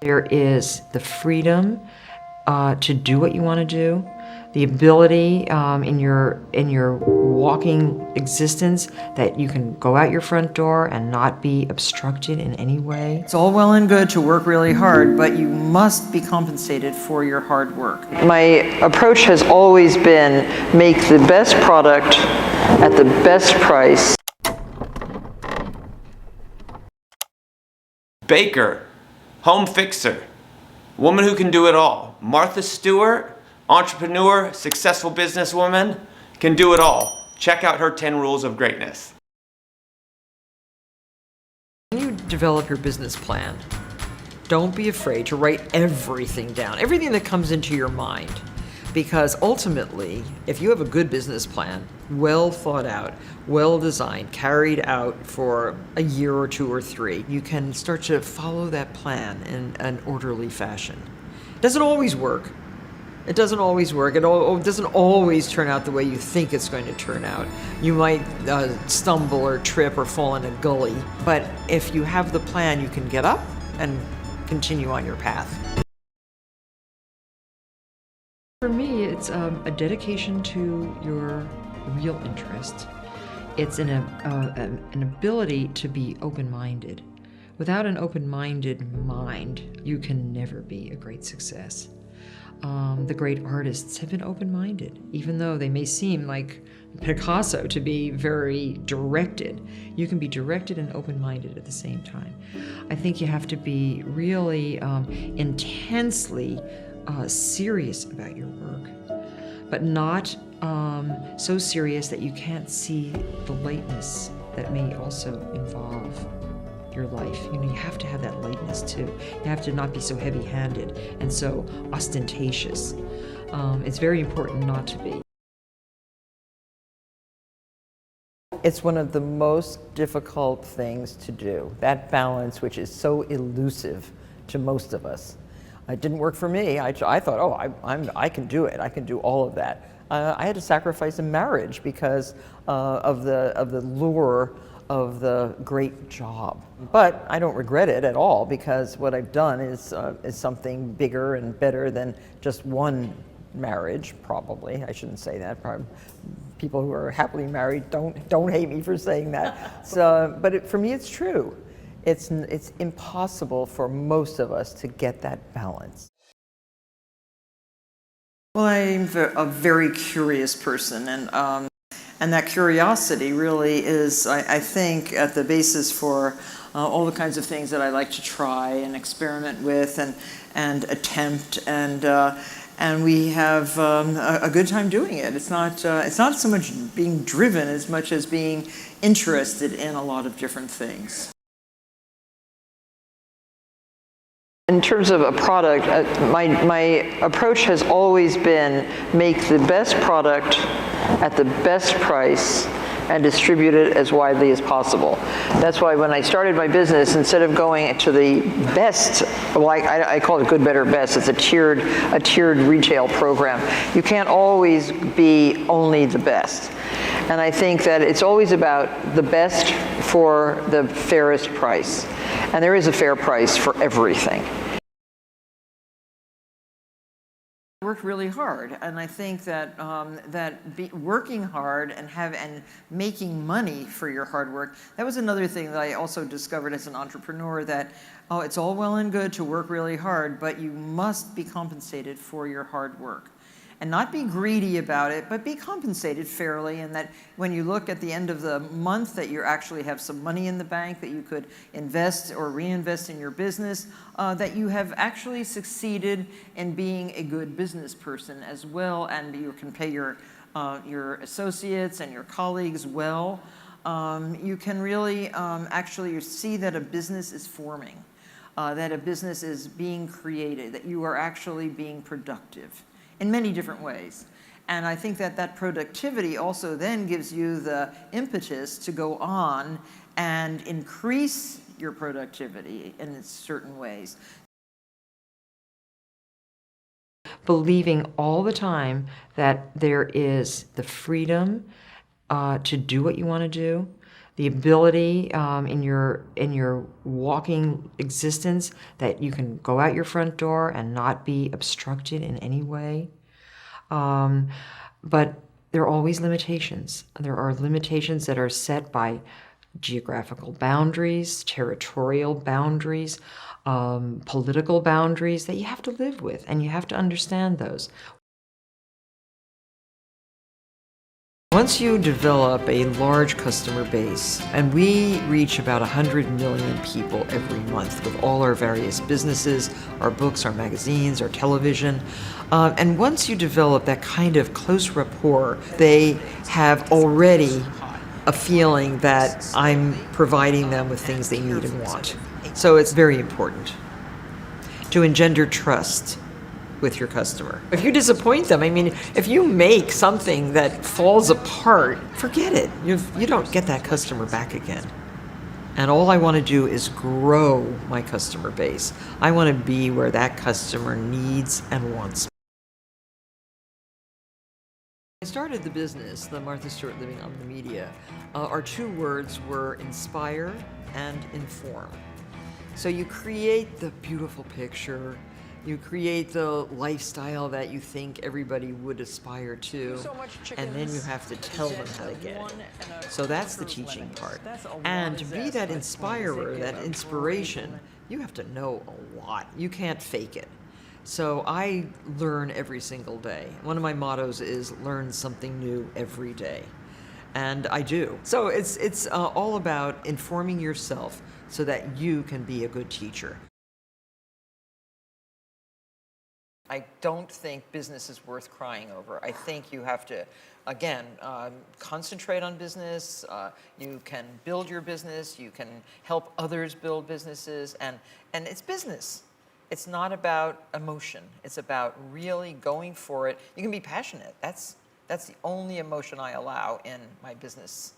There is the freedom to do what you want to do, the ability in your walking existence that you can go out your front door and not be obstructed in any way. It's all well and good to work really hard, but you must be compensated for your hard work. My approach has always been make the best product at the best price. Baker, home fixer, woman who can do it all. Martha Stewart, entrepreneur, successful businesswoman, can do it all. Check out her 10 rules of greatness. When you develop your business plan, don't be afraid to write everything down, everything that comes into your mind. Because ultimately, if you have a good business plan, well thought out, well designed, carried out for a year or two or three, you can start to follow that plan in an orderly fashion. It doesn't always work. It doesn't always work. It doesn't always turn out the way you think it's going to turn out. You might stumble or trip or fall in a gully. But if you have the plan, you can get up and continue on your path. For me, it's a dedication to your real interest. It's an ability to be open-minded. Without an open-minded mind, you can never be a great success. The great artists have been open-minded, even though they may seem like Picasso to be very directed. You can be directed and open-minded at the same time. I think you have to be really intensely serious about your work, but not so serious that you can't see the lightness that may also involve your life. You know, you have to have that lightness too. You have to not be so heavy-handed and so ostentatious. It's very important not to be. It's one of the most difficult things to do, that balance which is so elusive to most of us. It didn't work for me. I thought, oh, I can do it. I can do all of that. I had to sacrifice a marriage because of the lure of the great job. But I don't regret it at all, because what I've done is something bigger and better than just one marriage. Probably I shouldn't say that. Probably people who are happily married don't hate me for saying that. So, but for me, it's true. It's impossible for most of us to get that balance. Well, I'm a very curious person, and that curiosity really is, I think, at the basis for all the kinds of things that I like to try and experiment with and attempt, and we have a good time doing it. It's not so much being driven as much as being interested in a lot of different things. In terms of a product, my approach has always been make the best product at the best price and distribute it as widely as possible. That's why when I started my business, instead of going to the best, well, I call it good, better, best. It's a tiered retail program. You can't always be only the best. And I think that it's always about the best for the fairest price. And there is a fair price for everything. I worked really hard, and I think that working hard and making money for your hard work, that was another thing that I also discovered as an entrepreneur, that it's all well and good to work really hard, but you must be compensated for your hard work. And not be greedy about it, but be compensated fairly, and that when you look at the end of the month that you actually have some money in the bank that you could invest or reinvest in your business, that you have actually succeeded in being a good business person as well, and you can pay your associates and your colleagues well. You can really actually see that a business is forming, that a business is being created, that you are actually being productive in many different ways. And I think that productivity also then gives you the impetus to go on and increase your productivity in certain ways. Believing all the time that there is the freedom to do what you want to do, the ability in your walking existence that you can go out your front door and not be obstructed in any way. But there are always limitations. There are limitations that are set by geographical boundaries, territorial boundaries, political boundaries that you have to live with, and you have to understand those. Once you develop a large customer base, and we reach about 100 million people every month with all our various businesses, our books, our magazines, our television, and once you develop that kind of close rapport, they have already a feeling that I'm providing them with things they need and want. So it's very important to engender trust with your customer. If you disappoint them, I mean, if you make something that falls apart, forget it. You don't get that customer back again. And all I want to do is grow my customer base. I want to be where that customer needs and wants. I started the business, the Martha Stewart Living on the Media. Our two words were inspire and inform. So you create the beautiful picture, you create the lifestyle that you think everybody would aspire to, and then you have to tell them how to get it. So that's the teaching part. And to be that inspirer, that inspiration, you have to know a lot. You can't fake it. So I learn every single day. One of my mottos is learn something new every day. And I do. So it's all about informing yourself so that you can be a good teacher. I don't think business is worth crying over. I think you have to, again, concentrate on business. You can build your business. You can help others build businesses. And it's business. It's not about emotion. It's about really going for it. You can be passionate. That's the only emotion I allow in my business.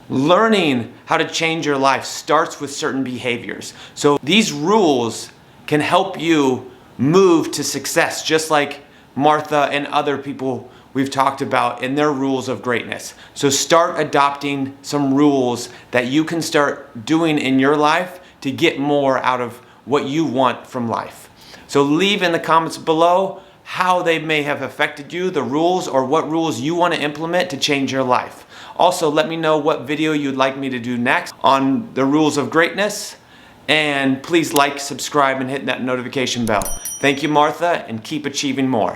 Learning how to change your life starts with certain behaviors. So these rules can help you move to success, just like Martha and other people we've talked about in their rules of greatness. So start adopting some rules that you can start doing in your life to get more out of what you want from life. So leave in the comments below how they may have affected you, the rules, or what rules you want to implement to change your life. Also, let me know what video you'd like me to do next on the rules of greatness. And please like, subscribe, and hit that notification bell. Thank you, Martha, and keep achieving more.